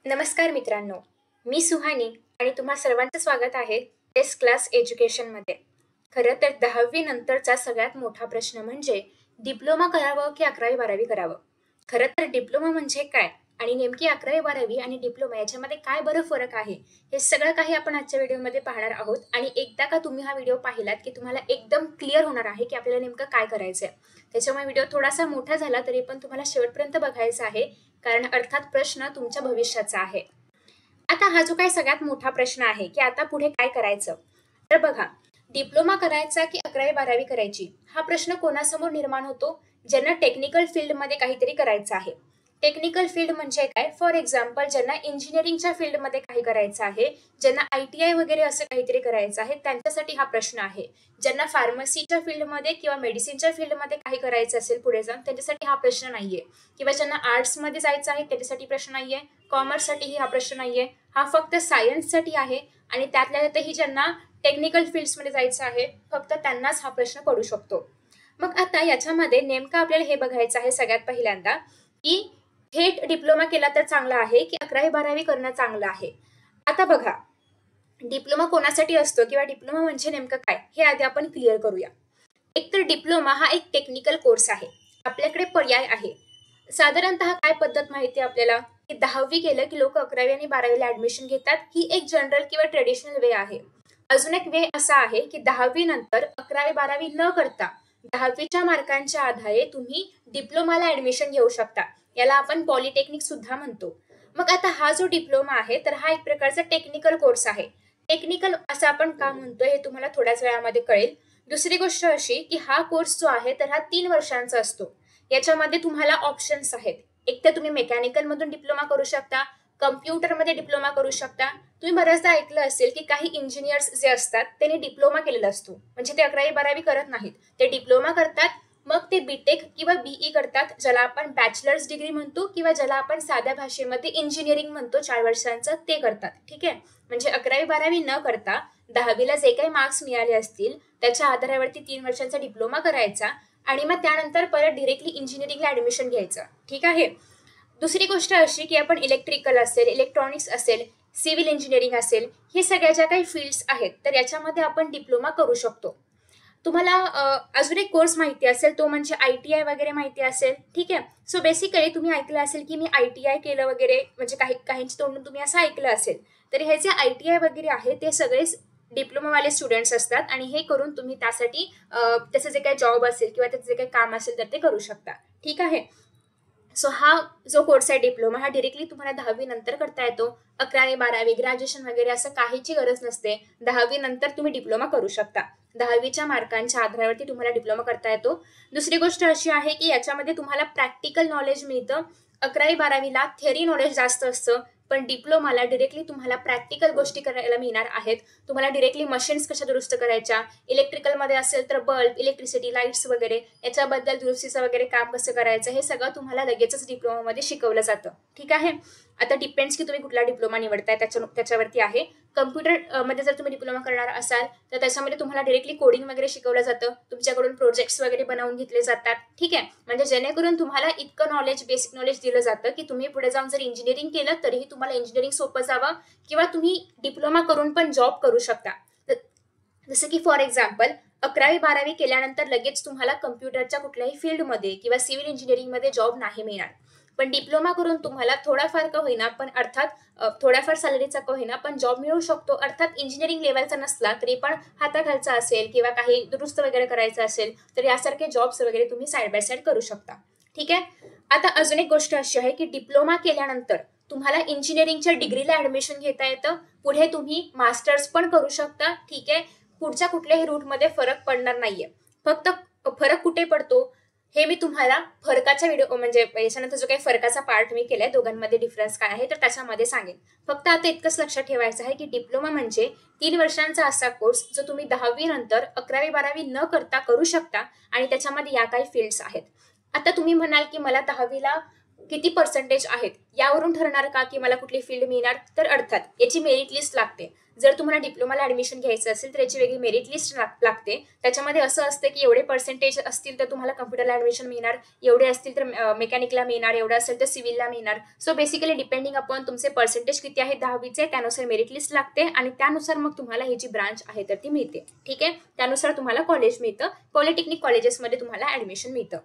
नमस्कार मित्रांनो, मी सुहानी आणि तुम्हा सर्वांचं स्वागत आहे टेस्ट क्लास एज्युकेशनमध्ये. खरं तर 10वी नंतरचा सगळ्यात मोठा प्रश्न म्हणजे डिप्लोमा करावं की 11वी-12वी करावं? खरं तर डिप्लोमा म्हणजे काय? आणि नेमकी 11वी-12वी आणि डिप्लोमा याच्यामध्ये काय बरं फरक आहे? हे सगळं काही आपण आजच्या व्हिडिओमध्ये पाहणार आहोत आणि एकदा का तुम्ही हा व्हिडिओ पाहिलात की तुम्हाला एकदम क्लिअर होणार आहे की आपल्याला नेमकं काय करायचंय. त्याच्यामुळे व्हिडिओ थोडासा मोठा झाला तरी पण तुम्हाला शेवटपर्यंत बघायचा आहे, कारण अर्थात प्रश्न तुमच्या भविष्याचा आहे. आता हा जो काही सगळ्यात मोठा प्रश्न आहे की आता पुढे काय करायचं? तर बघा, डिप्लोमा करायचा की 11वी-12वी करायची? हा प्रश्न कोणासमोर निर्माण होतो? ज्यांना टेक्निकल फील्डमध्ये काहीतरी करायचं आहे. टेक्निकल फील्ड म्हणजे काय? फॉर एक्झाम्पल ज्यांना इंजिनिअरिंगच्या फील्डमध्ये काही करायचं आहे, ज्यांना ITI वगैरे असं काहीतरी करायचं आहे, त्यांच्यासाठी हा प्रश्न आहे. ज्यांना फार्मसीच्या फील्डमध्ये किंवा मेडिसिनच्या फील्डमध्ये काही करायचं असेल पुढे जाऊन, त्यांच्यासाठी हा प्रश्न नाहीये. किंवा ज्यांना आर्ट्समध्ये जायचं आहे त्याच्यासाठी प्रश्न नाहीये. कॉमर्ससाठीही हा प्रश्न नाहीये. हा फक्त सायन्ससाठी आहे आणि त्यातल्या त्यातही ज्यांना टेक्निकल फील्ड्समध्ये जायचं आहे, फक्त त्यांनाच हा प्रश्न पडू शकतो. मग आता याच्यामध्ये नेमकं आपल्याला हे बघायचं आहे सगळ्यात पहिल्यांदा, की थेट डिप्लोमा केला तर चांगला आहे की 11वी-12वी करणं चांगलं आहे? आता बघा, डिप्लोमा कोणासाठी असतो किंवा डिप्लोमा म्हणजे नेमकं काय? हे आधी आपण क्लिअर करूया. एकतर डिप्लोमा हा एक टेक्निकल कोर्स आहे. आपल्याकडे पर्याय आहे. साधारणतः काय पद्धत माहिती आहे आपल्याला, की 10वी केलं की लोक 11वी आणि 12वीला ऍडमिशन घेतात. ही एक जनरल किंवा ट्रेडिशनल वे आहे. अजून एक वे असा आहे की 10वी नंतर 11वी-12वी न करता 10वीच्या मार्कांच्या आधारे तुम्ही डिप्लोमाला ऍडमिशन घेऊ शकता. याला आपण पॉलिटेक्निक सुद्धा म्हणतो. मग आता हा जो डिप्लोमा आहे तर हा एक प्रकारचा टेक्निकल कोर्स आहे. टेक्निकल असं आपण का म्हणतोय हे तुम्हाला थोड्याच वेळामध्ये कळेल. दुसरी गोष्ट अशी की हा कोर्स जो आहे तर हा 3 वर्षांचा असतो. याच्यामध्ये तुम्हाला ऑप्शन्स आहेत. एक तर तुम्ही मेकॅनिकल मधून डिप्लोमा करू शकता, कम्प्युटरमध्ये डिप्लोमा करू शकता. तुम्ही बऱ्याचदा ऐकलं असेल की काही इंजिनियर्स जे असतात त्यांनी डिप्लोमा केलेला असतो, म्हणजे ते 11वी-12वी करत नाहीत, ते डिप्लोमा करतात. मग ते बीटेक किंवा BE करतात, ज्याला आपण बॅचलर्स डिग्री म्हणतो किंवा ज्याला आपण साध्या भाषेमध्ये इंजिनिअरिंग म्हणतो, 4 वर्षांचं ते करतात. ठीक आहे, म्हणजे 11वी-12वी न करता 10वीला जे काही मार्क्स मिळाले असतील त्याच्या आधारावरती 3 वर्षांचा डिप्लोमा करायचा आणि मग त्यानंतर परत डिरेक्टली इंजिनिअरिंगला ऍडमिशन घ्यायचं. ठीक आहे. दुसरी गोष्ट अशी की आपण इलेक्ट्रिकल असेल, इलेक्ट्रॉनिक्स असेल, सिव्हिल इंजिनिअरिंग असेल, हे सगळ्या ज्या काही फील्ड्स आहेत तर याच्यामध्ये आपण डिप्लोमा करू शकतो. तुम्हाला अजून एक कोर्स माहिती असेल, तो म्हणजे ITI वगैरे माहिती असेल. ठीक आहे. सो बेसिकली तुम्ही ऐकलं असेल की मी ITI केलं वगैरे, म्हणजे काहींच्या तोंडून तुम्ही असं ऐकलं असेल. तर हे जे ITI वगैरे आहे ते सगळेच डिप्लोमावाले स्टुडंट्स असतात आणि हे करून तुम्ही त्यासाठी त्याचं जे काही जॉब असेल किंवा त्याचं जे काही काम असेल तर ते करू शकता. ठीक आहे. सो हा जो कोर्स आहे डिप्लोमा, हा डिरेक्टली तुम्हाला 10वी नंतर करता येतो. 11वी-12वी ग्रॅज्युएशन वगैरे असं काहीची गरज नसते. 10वी नंतर तुम्ही डिप्लोमा करू शकता. 10वीच्या मार्कांच्या आधारावरती तुम्हाला डिप्लोमा करता येतो. दुसरी गोष्ट अशी आहे की याच्यामध्ये तुम्हाला प्रॅक्टिकल नॉलेज मिळतं. 11वी-12वीला थेअरी नॉलेज जास्त असतं, पण डिप्लोमाला डिरेक्टली तुम्हाला प्रॅक्टिकल गोष्टी करायला मिळणार आहेत. तुम्हाला डिरेक्टली मशीन्स कशा दुरुस्त करायच्या, इलेक्ट्रिकलमध्ये असेल तर बल्ब, इलेक्ट्रिसिटी, लाईट्स वगैरे याच्याबद्दल दुरुस्तीचं वगैरे काम कसं करायचं, हे सगळं तुम्हाला लगेचच डिप्लोमामध्ये शिकवलं जातं. ठीक आहे. आता डिपेंड्स की तुम्ही कुठला डिप्लोमा निवडताय त्याच्यावरती आहे. कम्प्युटर मध्ये जर तुम्ही डिप्लोमा करणार असाल तर त्याच्यामध्ये तुम्हाला डिरेक्टली कोडिंग वगैरे शिकवलं जातं. तुमच्याकडून प्रोजेक्ट्स वगैरे बनवून घेतले जातात. ठीक आहे. म्हणजे जेणेकरून तुम्हाला इतकं नॉलेज, बेसिक नॉलेज दिलं जातं की तुम्ही पुढे जाऊन जर इंजिनिअरिंग केलं तरीही तुम्हाला इंजिनिअरिंग सोपं जावं किंवा तुम्ही डिप्लोमा करून पण जॉब करू शकता. जसं की फॉर एक्झाम्पल 11वी-12वी केल्यानंतर लगेच तुम्हाला कम्प्युटरच्या कुठल्याही फील्डमध्ये किंवा सिव्हिल इंजिनिअरिंगमध्ये जॉब नाही मिळणार. पण डिप्लोमा करून तुम्हाला थोडाफार का होईना, पण अर्थात थोड्याफार सॅलरीचा का होईना पण जॉब मिळू शकतो. अर्थात इंजिनिअरिंग लेवलचा नसला तरी पण हाताखालचा असेल किंवा काही दुरुस्त वगैरे करायचं असेल तर यासारखे जॉब्स वगैरे तुम्ही साईड बाय साईड करू शकता. ठीक आहे. आता अजून एक गोष्ट अशी आहे की डिप्लोमा केल्यानंतर तुम्हाला इंजिनिअरिंगच्या डिग्रीला ऍडमिशन घेता येतं. पुढे तुम्ही मास्टर्स पण करू शकता. ठीक आहे. पुढच्या कुठल्याही रूटमध्ये फरक पडणार नाहीये. फक्त फरक कुठे पडतो हे मी तुम्हाला फरकाच्या व्हिडिओ, म्हणजे याच्यानंतर जो काही फरकाचा पार्ट मी केलाय, दोघांमध्ये डिफरन्स काय आहे तर त्याच्यामध्ये सांगेन. फक्त आता इतकंच लक्षात ठेवायचं आहे की डिप्लोमा म्हणजे 3 वर्षांचा असा कोर्स जो तुम्ही 10वी नंतर 11वी-12वी न करता करू शकता आणि त्याच्यामध्ये या काही फील्ड्स आहेत. आता तुम्ही म्हणाल की मला 10वीला किती पर्सेंटेज आहेत यावरून ठरणार का की मला कुठली फील्ड मिळणार? तर अर्थात याची मेरिट लिस्ट लागते. जर तुम्हाला डिप्लोमाला ऍडमिशन घ्यायचं असेल तर याची वेगळी मेरिट लिस्ट लागते. त्याच्यामध्ये असं असतं की एवढे पर्सेंटेज असतील तर तुम्हाला कम्प्युटरला ऍडमिशन मिळणार, एवढे असतील तर मेकॅनिकला मिळणार, एवढं असेल तर सिव्हिलला मिळणार. सो बेसिकली डिपेंडिंग अपॉन तुमचे पर्सेंटेज किती आहेत 10वीचे त्यानुसार मेरिट लिस्ट लागते आणि त्यानुसार मग तुम्हाला ही जी ब्रांच आहे तर ती मिळते. ठीक आहे, त्यानुसार तुम्हाला कॉलेज मिळतं. पॉलिटेक्निक कॉलेजेसमध्ये तुम्हाला ऍडमिशन मिळतं.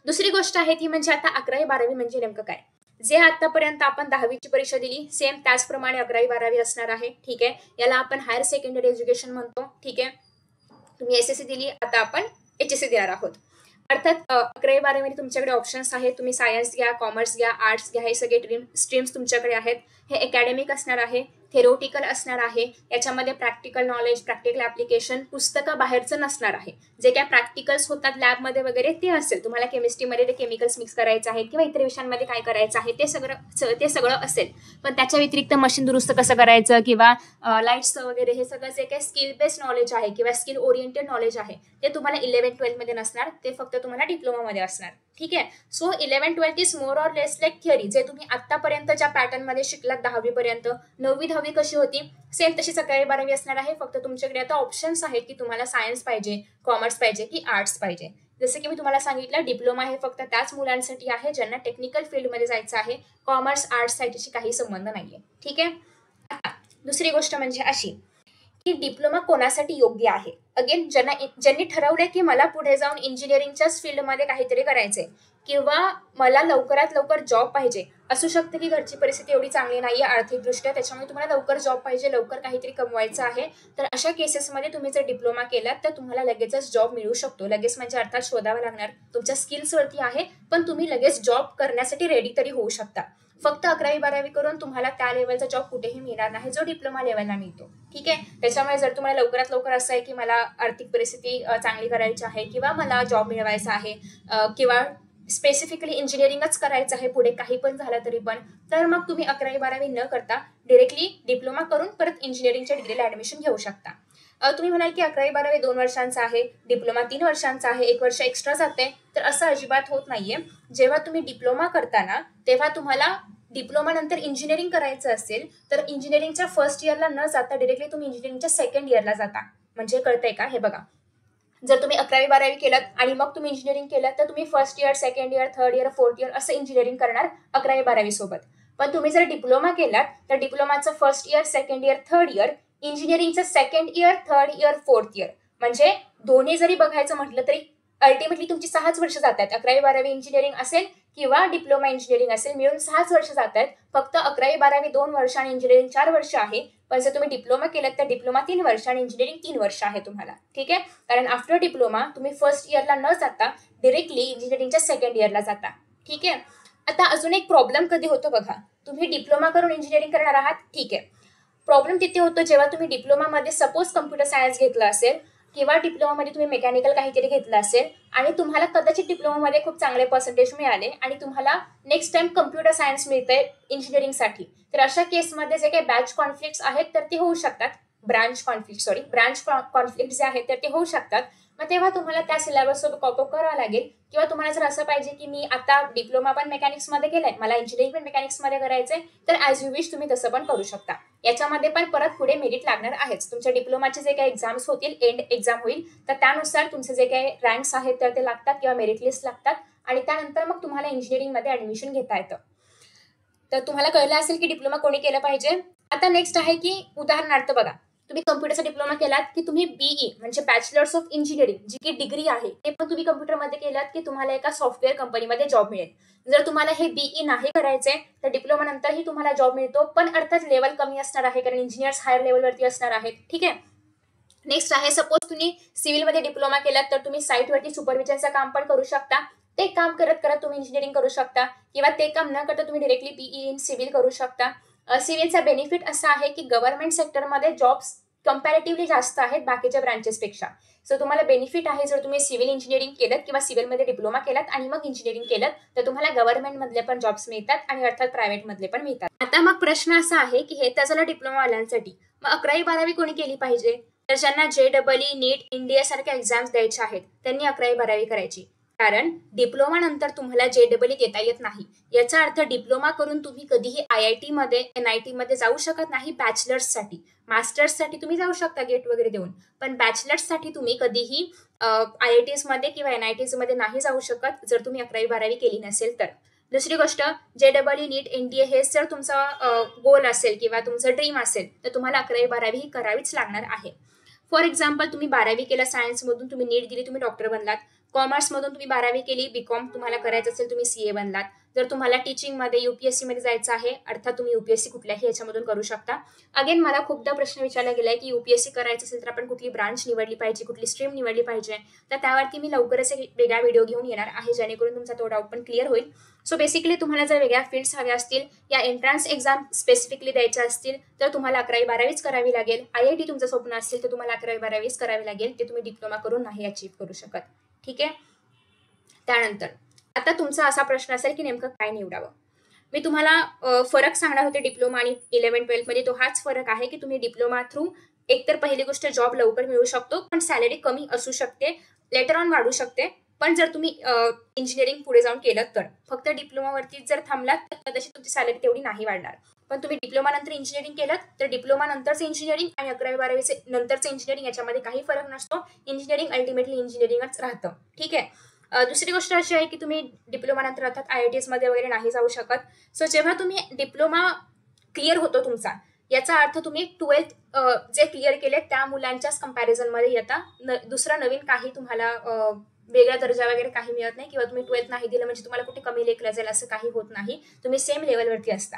दुसरी गोष्ट आहे ती म्हणजे आता 11वी-12वी म्हणजे नेमकं काय? जे आतापर्यंत आपण 10वीची परीक्षा दिली सेम त्याचप्रमाणे 11वी-12वी असणार आहे. ठीक आहे, याला आपण हायर सेकंडरी एज्युकेशन म्हणतो. ठीक आहे, तुम्ही एसएससी दिली, आता आपण एचएससी देणार आहोत. अर्थात 11वी-12वी तुमच्याकडे ऑप्शन्स आहेत. तुम्ही सायन्स घ्या, कॉमर्स घ्या, आर्ट्स घ्या, हे सगळे स्ट्रीम्स तुमच्याकडे आहेत. हे अकॅडमिक असणार आहे, थेरोटिकल असणार आहे. याच्यामध्ये प्रॅक्टिकल नॉलेज, प्रॅक्टिकल ऍप्लिकेशन पुस्तकाबाहेरचं नसणार आहे. जे काय प्रॅक्टिकल्स होतात लॅबमध्ये वगैरे ते असेल. तुम्हाला केमिस्ट्रीमध्ये ते केमिकल्स मिक्स करायचं आहे किंवा इतर विषयांमध्ये काय करायचं आहे ते सगळं असेल. पण त्याच्या व्यतिरिक्त मशीन दुरुस्त कसं करायचं किंवा लाईट्स वगैरे हे सगळं जे काही स्किल बेस्ड नॉलेज आहे किंवा स्किल ओरिएंटेड नॉलेज आहे ते तुम्हाला 11-12 मध्ये नसणार. ते फक्त तुम्हाला डिप्लोमामध्ये असणार. ठीक आहे, so 11-12 is more or less like theory. जे तुम्ही आतापर्यंत ज्या पॅटर्नमध्ये शिकलात 10वी पर्यंत, 9वी-10वी कशी होती सेम तशीच 11वी-12वी असणार आहे. फक्त तुमच्याकडे आता ऑप्शन्स आहेत की तुम्हाला सायन्स पाहिजे, कॉमर्स पाहिजे की आर्ट्स पाहिजे. जसं की मी तुम्हाला सांगितलं डिप्लोमा हे फक्त त्याच मुलांसाठी आहे ज्यांना टेक्निकल फील्डमध्ये जायचं आहे. कॉमर्स आर्ट्स साठीशी काही संबंध नाहीये. ठीक आहे, आता दुसरी गोष्ट म्हणजे अशी की डिप्लोमा कोणासाठी योग्य आहे. अगेन ज्यांनी ठरवलंय की मला पुढे जाऊन इंजिनिअरिंगच्याच फील्डमध्ये काहीतरी करायचंय किंवा मला लवकरात लवकर जॉब पाहिजे. असू शकतं की घरची परिस्थिती एवढी चांगली नाहीये आर्थिकदृष्ट्या, त्याच्यामुळे तुम्हाला लवकर जॉब पाहिजे, लवकर काहीतरी कमवायचं आहे. तर अशा केसेसमध्ये तुम्ही जर डिप्लोमा केलात तर तुम्हाला लगेचच जॉब मिळू शकतो. लगेच म्हणजे अर्थात शोधावं लागणार, तुमच्या स्किल्सवरती आहे, पण तुम्ही लगेच जॉब करण्यासाठी रेडी तरी होऊ शकता. फक्त 11वी-12वी करून तुम्हाला त्या लेवलचा जॉब कुठेही मिळणार नाही जो डिप्लोमा लेवलला मिळतो. ठीक आहे, त्याच्यामुळे जर तुम्हाला लवकरात लवकर असं आहे की मला आर्थिक परिस्थिती चांगली करायची आहे किंवा मला जॉब मिळवायचा आहे किंवा स्पेसिफिकली इंजिनिअरिंगच करायचं आहे पुढे काही पण झालं तरी पण, तर मग तुम्ही 11वी-12वी न करता डायरेक्टली डिप्लोमा करून परत इंजिनिअरिंगच्या डिग्रीला ऍडमिशन घेऊ शकता. तुम्ही म्हणाल की 11वी-12वी 2 वर्षांचा आहे, डिप्लोमा 3 वर्षांचा आहे, 1 वर्ष एक्स्ट्रा जाते. तर असं अजिबात होत नाहीये. जेव्हा तुम्ही डिप्लोमा करताना तेव्हा तुम्हाला डिप्लोमा नंतर इंजिनिअरिंग करायचं असेल तर इंजिनिअरिंगच्या फर्स्ट इयरला न जाता डायरेक्टली तुम्ही इंजिनिअरिंगच्या सेकंड इयरला जाता. म्हणजे कळतंय का? हे बघा, जर तुम्ही 11वी-12वी केलं आणि मग तुम्ही इंजिनिअरिंग केलं तर तुम्ही first year, second year, third year, fourth year असं इंजिनिअरिंग करणार 11वी-12वी सोबत. पण तुम्ही जर डिप्लोमा केलात तर डिप्लोमाचं first year, second year, third year, इंजिनिअरिंगचं second year, third year, fourth year, म्हणजे दोन्ही जरी बघायचं म्हटलं तरी अल्टिमेटली तुमची 6च वर्ष जात आहेत. 11वी-12वी इंजिनिअरिंग असेल किंवा डिप्लोमा इंजिनिअरिंग असेल मिळून 6च वर्ष जात आहेत. फक्त 11वी-12वी 2 वर्ष आणि इंजिनिअरिंग 4 वर्ष आहे. पण जर तुम्ही डिप्लोमा केलं तर डिप्लोमा 3 वर्ष आणि इंजिनिअरिंग 3 वर्ष आहे तुम्हाला. ठीक आहे, कारण आफ्टर डिप्लोमा तुम्ही फर्स्ट इयरला न जाता डायरेक्टली इंजिनिअरिंगच्या सेकंड इयरला जाता. ठीक आहे, आता अजून एक प्रॉब्लेम कधी होतो बघा, तुम्ही डिप्लोमा करून इंजिनिअरिंग करणार आहात. ठीक आहे, प्रॉब्लेम तिथे होतो जेव्हा तुम्ही डिप्लोमामध्ये सपोज कम्प्युटर सायन्स घेतलं असेल किंवा डिप्लोमामध्ये तुम्ही मेकॅनिकल काहीतरी घेतलं असेल आणि तुम्हाला कदाचित डिप्लोमामध्ये खूप चांगले पर्सेंटेज मिळाले आणि तुम्हाला नेक्स्ट टाइम कम्प्युटर सायन्स मिळतंय इंजिनिअरिंगसाठी. तर अशा केसमध्ये जे काही बॅच कॉन्फ्लिक्ट्स आहेत तर ते होऊ शकतात. ब्रांच कॉन्फ्लिक्ट जे आहेत तर ते होऊ शकतात. मग तेव्हा तुम्हाला त्या सिलेबस सोबत कॉप अप करावं लागेल. किंवा तुम्हाला जर असं पाहिजे की मी आता डिप्लोमा पण मेकॅनिक्समध्ये केलाय, मला इंजिनिअरिंग पण मेकॅनिक्समध्ये करायचंय, तर ॲज यू विश तुम्ही तसं पण करू शकता. याच्यामध्ये पण परत पुढे मेरिट लागणार आहेच. तुमच्या डिप्लोमाचे जे काही एक्झाम्स होतील, एंड एक्झाम होईल, तर त्यानुसार तुमचे जे काही रँक्स आहेत तर ते लागतात किंवा मेरिट लिस्ट लागतात आणि त्यानंतर मग तुम्हाला इंजिनिअरिंगमध्ये ऍडमिशन घेता येतं. तर तुम्हाला कळलं असेल की डिप्लोमा कोणी केलं पाहिजे. आता नेक्स्ट आहे की उदाहरणार्थ बघा, तुम्ही कम्प्युटरचा डिप्लोमा केलात की तुम्ही बीई म्हणजे बॅचलर्स ऑफ इंजिनिअरिंग जी की डिग्री आहे ते पण तुम्ही कम्प्युटरमध्ये केलात की तुम्हाला एका सॉफ्टवेअर कंपनीमध्ये जॉब मिळेल. जर तुम्हाला हे बीई नाही करायचंय तर डिप्लोमा नंतरही तुम्हाला जॉब मिळतो, पण अर्थात लेवल कमी असणार आहे कारण इंजिनियर्स हायर लेवलवरती असणार आहेत. ठीक आहे, नेक्स्ट आहे सपोज तुम्ही सिव्हिलमध्ये डिप्लोमा केलात तर तुम्ही साईटवरती सुपरविजनचं काम पण करू शकता. ते काम करत करत तुम्ही इंजिनिअरिंग करू शकता किंवा ते काम न करता तुम्ही डायरेक्टली बीई इन सिव्हिल करू शकता. सिव्हिलचा बेनिफिट असा आहे की गव्हर्नमेंट सेक्टरमध्ये जॉब्स कंपॅरेटिव्हली जास्त आहेत बाकीच्या ब्रांचेसपेक्षा. सो तुम्हाला बेनिफिट आहे जर तुम्ही सिव्हिल इंजिनिअरिंग केलं किंवा सिव्हिलमध्ये डिप्लोमा केलात आणि मग इंजिनिअरिंग केलं तर तुम्हाला गव्हर्नमेंटमधले पण जॉब्स मिळतात आणि अर्थात प्रायव्हेटमधले पण मिळतात. आता मग प्रश्न असा आहे की हे तर झालं डिप्लोमावाल्यांसाठी. मग 11वी-12वी कोणी केली पाहिजे? तर ज्यांना JEE, नीट, NDA सारख्या एक्झाम्स द्यायच्या आहेत त्यांनी 11वी-12वी करायची. कारण डिप्लोमा नंतर तुम्हाला JEE देता येत नाही. याचा अर्थ डिप्लोमा करून तुम्ही कधीही IIT मध्ये NIT मध्ये जाऊ शकत नाही बॅचलर्ससाठी. मास्टर्ससाठी तुम्ही जाऊ शकता गेट वगैरे देऊन, पण बॅचलर्ससाठी तुम्ही कधीही IITs मध्ये किंवा NITs मध्ये नाही जाऊ शकत जर तुम्ही 11वी-12वी केली नसेल तर. दुसरी गोष्ट, JEE नीट NDA हे जर तुमचा गोल असेल किंवा तुमचं ड्रीम असेल तर तुम्हाला 11वी-12वी ही करावीच लागणार आहे. फॉर एक्झाम्पल, तुम्ही 12वी केलं सायन्समधून, तुम्ही नीट दिली, तुम्ही डॉक्टर बनलात. कॉमर्समधून तुम्ही 12वी केली, BCom तुम्हाला करायचं असेल, तुम्ही CA बनलात. जर तुम्हाला टीचिंगमध्ये UPSC मध्ये जायचं आहे, अर्थात तुम्ही UPSC कुठल्याही याच्यामधून करू शकता. अगेन मला खूपदा प्रश्न विचारला गेलाय की UPSC करायचं असेल तर आपण कुठली ब्रांच निवडली पाहिजे, कुठली स्ट्रीम निवडली पाहिजे. तर त्यावरती मी लवकरच एक वेगळा व्हिडिओ घेऊन येणार आहे जेणेकरून तुमचा तो डाऊट पण क्लिअर होईल. सो बेसिकली तुम्हाला जर वेगळ्या फील्ड्स हव्या असतील या एंट्रन्स एक्झाम स्पेसिफिकली द्यायच्या असतील तर तुम्हाला 11वी-12वीच करावी लागेल. IIT तुमचं स्वप्न असेल तर तुम्हाला 11वी-12वीच करावी लागेल. ते तुम्ही डिप्लोमा करून नाही अचीव्ह करू शकत. ठीक आहे. त्यानंतर आता तुमचा असा प्रश्न असेल की नेमकं काय निवडावं. मी तुम्हाला फरक सांगणार होते डिप्लोमा आणि 11-12 मध्ये. तो हाच फरक आहे की तुम्ही डिप्लोमा थ्रू एकतर पहिली गोष्ट जॉब लवकर मिळू शकतो, पण सॅलरी कमी असू शकते, लेटर ऑन वाढू शकते. पण जर तुम्ही इंजिनिअरिंग पुढे जाऊन केलं तर, फक्त डिप्लोमावरती जर थांबलात तर कदाचित तुमची सॅलरी तेवढी नाही वाढणार. पण तुम्ही डिप्लोमा नंतर इंजिनिअरिंग केलं तर डिप्लोमा नंतरचं इंजिनिअरिंग आणि 11वी-12वीचे नंतरचं इंजिनिअरिंग याच्यामध्ये काही फरक नसतो. इंजिनिअरिंग अल्टिमेटली इंजिनिअरिंगच राहतं. ठीक आहे. दुसरी गोष्ट अशी आहे की तुम्ही डिप्लोमा नंतर अर्थात IITs मध्ये वगैरे नाही जाऊ शकत. सो जेव्हा तुम्ही डिप्लोमा क्लिअर होतो तुमचा, याचा अर्थ तुम्ही 12th जे क्लिअर केले त्या मुलांच्याच कंपॅरिझनमध्ये येता. दुसरा नवीन काही तुम्हाला वेगळा दर्जा वगैरे काही मिळत नाही, किंवा तुम्ही 12th नाही दिलं म्हणजे तुम्हाला कुठे कमी लेखलं जाईल असं काही होत नाही. तुम्ही सेम लेवलवरती असता.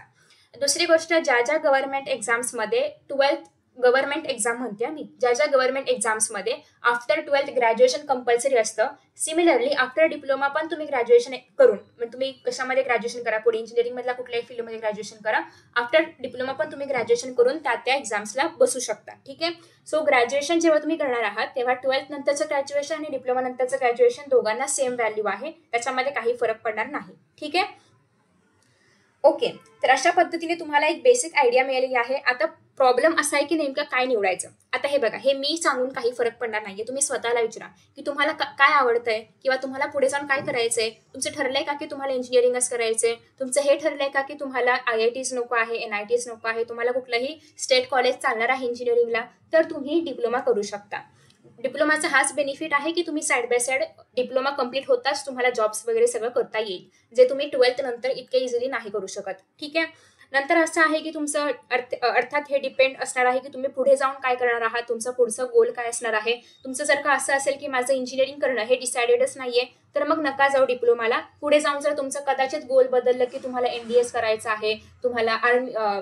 दुसरी गोष्ट, ज्या ज्या गव्हर्नमेंट एक्झाम्समध्ये 12th गव्हर्नमेंट एक्झाम म्हणते मी, ज्या ज्या गव्हर्नमेंट एक्झाम्समध्ये आफ्टर 12th ग्रॅज्युएशन कंपल्सरी असतं, सिमिलरली आफ्टर डिप्लोमा पण तुम्ही ग्रॅज्युएशन करून, म्हणजे तुम्ही कशामध्ये ग्रॅज्युएशन करा, पुढे इंजिनिअरिंग मधल्या कुठल्याही फील्डमध्ये ग्रॅज्युएशन करा, आफ्टर डिप्लोमा पण तुम्ही ग्रॅज्युएशन करून त्या एक्झाम्सला बसू शकता. ठीक आहे. सो ग्रॅज्युएशन जेव्हा तुम्ही करणार आहात तेव्हा 12th नंतरचं ग्रॅज्युएशन आणि डिप्लोमा नंतरचं ग्रॅज्युएशन दोघांना सेम व्हॅल्यू आहे, त्याच्यामध्ये काही फरक पडणार नाही. ठीक आहे. ओके. तर अशा पद्धतीने तुम्हाला एक बेसिक आयडिया मिळालेली आहे. आता प्रॉब्लेम असा आहे की नेमकं काय निवडायचं. आता हे बघा, हे मी सांगून काही फरक पडणार नाहीये. तुम्ही स्वतःला विचारा की तुम्हाला काय आवडतंय किंवा तुम्हाला पुढे जाऊन काय करायचंय. तुमचं ठरलंय का की तुम्हाला इंजिनिअरिंगच करायचंय. तुमचं हे ठरलंय का की तुम्हाला IITs नको आहे, NITs नको आहे, तुम्हाला कुठलंही स्टेट कॉलेज चालणार आहे इंजिनिअरिंगला, तर तुम्ही डिप्लोमा करू शकता. डिप्लोमाचा हाच बेनिफिट आहे की तुम्ही side by side diploma complete होताच तुम्हाला जॉब्स वगैरे सगळं करता येईल, जे तुम्ही 12th नंतर इतके इझिली नाही करू शकत. ठीक आहे. नंतर असं आहे की तुमचं अर्थात हे डिपेंड असणार आहे की तुम्ही पुढे जाऊन काय करणार आहात, तुमचं पुढचं गोल काय असणार आहे. तुमचं जर का असं असेल की माझं इंजिनिअरिंग करणं हे डिसाइडेडच नाहीये, तर मग नका जाऊ डिप्लोमाला. पुढे जाऊन जर तुमचं कदाचित गोल बदललं की तुम्हाला NDS करायचं आहे, तुम्हाला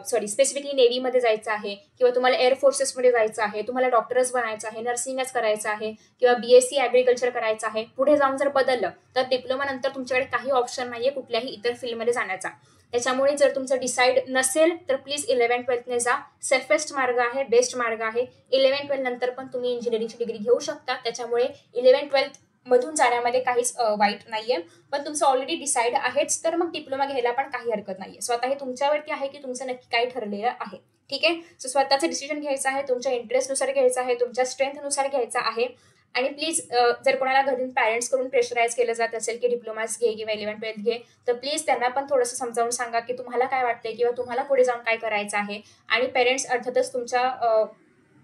स्पेसिफिकली नेव्हीमध्ये जायचं आहे, किंवा तुम्हाला एअरफोर्सेसमध्ये जायचं आहे, तुम्हाला डॉक्टरच बनायचं आहे, नर्सिंगच करायचं आहे, किंवा BSc ॲग्रिकल्चर करायचं आहे, पुढे जाऊन जर बदललं तर डिप्लोमा नंतर तुमच्याकडे काही ऑप्शन नाहीये कुठल्याही इतर फील्डमध्ये जाण्याचा. त्याच्यामुळे जर तुमचं डिसाईड नसेल तर प्लीज 11-12 ने जा. सेफेस्ट मार्ग आहे, बेस्ट मार्ग आहे. 11-12 नंतर पण तुम्ही इंजिनिअरिंगची डिग्री घेऊ शकता. त्याच्यामुळे 11-12 मधून जाण्यामध्ये काहीच वाईट नाहीये. पण तुमचं ऑलरेडी डिसाईड आहेच तर मग डिप्लोमा घ्यायला पण काही हरकत नाहीये. स्वतः हे तुमच्यावरती आहे की तुमचं नक्की काय ठरलेलं आहे. ठीक आहे. सो स्वतःचं डिसिजन घ्यायचं आहे, तुमच्या इंटरेस्टनुसार घ्यायचं आहे, तुमच्या स्ट्रेंथनुसार घ्यायचं आहे. आणि प्लीज जर कोणाला घरून पॅरेंट्स कडून प्रेशराईज केलं जात असेल की डिप्लोमास घे किंवा 11-12 घे, तर प्लीज त्यांना पण थोडंसं समजावून सांगा की तुम्हाला काय वाटतंय किंवा तुम्हाला पुढे जाऊन काय करायचं आहे. आणि पेरेंट्स अर्थातच तुमच्या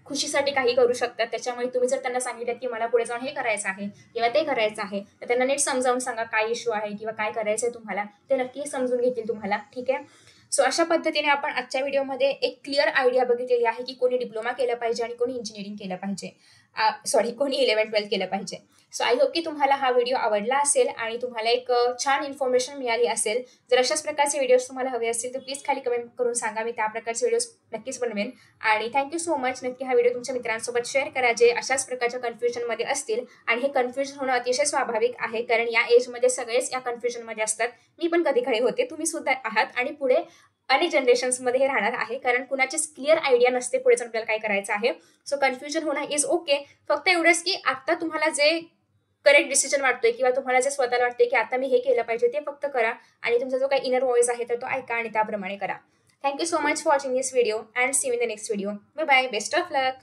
खुशीसाठी काही करू शकतात. त्याच्यामुळे तुम्ही जर त्यांना सांगितलं की मला पुढे जाऊन हे करायचं आहे किंवा ते करायचं आहे, तर त्यांना नीट समजावून सांगा काय इश्यू आहे किंवा काय करायचंय तुम्हाला. ते नक्की समजून घेतील तुम्हाला. ठीक आहे. सो अशा पद्धतीने आपण आजच्या व्हिडिओमध्ये एक क्लिअर आयडिया बघितलेली आहे की कोणी डिप्लोमा केलं पाहिजे आणि कोणी इंजिनिअरिंग केलं पाहिजे, कोणी 11-12 केलं पाहिजे. सो आय होप की तुम्हाला हा व्हिडिओ आवडला असेल आणि तुम्हाला एक छान इन्फॉर्मेशन मिळाली असेल. जर अशाच प्रकारचे व्हिडिओज तुम्हाला हवे असतील तर प्लीज खाली कमेंट करून सांगा. मी त्या प्रकारचे व्हिडिओज नक्कीच बनवेन. आणि थँक्यू सो मच. नक्की हा व्हिडिओ तुमच्या मित्रांसोबत शेअर करा जे अशाच प्रकारच्या कन्फ्युजनमध्ये असतील. आणि हे कन्फ्युजन होणं अतिशय स्वाभाविक आहे, कारण या एजमध्ये सगळेच या कन्फ्युजनमध्ये असतात. मी पण कधी खडे होते, तुम्ही सुद्धा आहात, आणि पुढे अनेक जनरेशन्समध्ये हे राहणार आहे, कारण कुणाचीच क्लिअर आयडिया नसते पुढे जाऊन आपल्याला काय करायचं आहे. सो कन्फ्युजन होणं इज ओके. फक्त एवढंच की आता तुम्हाला जे करेक्ट डिसिजन वाटतोय किंवा तुम्हाला जे स्वतःला वाटते की आता मी हे केलं पाहिजे ते फक्त करा, आणि तुमचा जो काही इनर व्हॉइस आहे तर तो ऐका आणि त्याप्रमाणे करा. Thank you so much for watching this video and see you in the next video. Bye bye. Best of luck.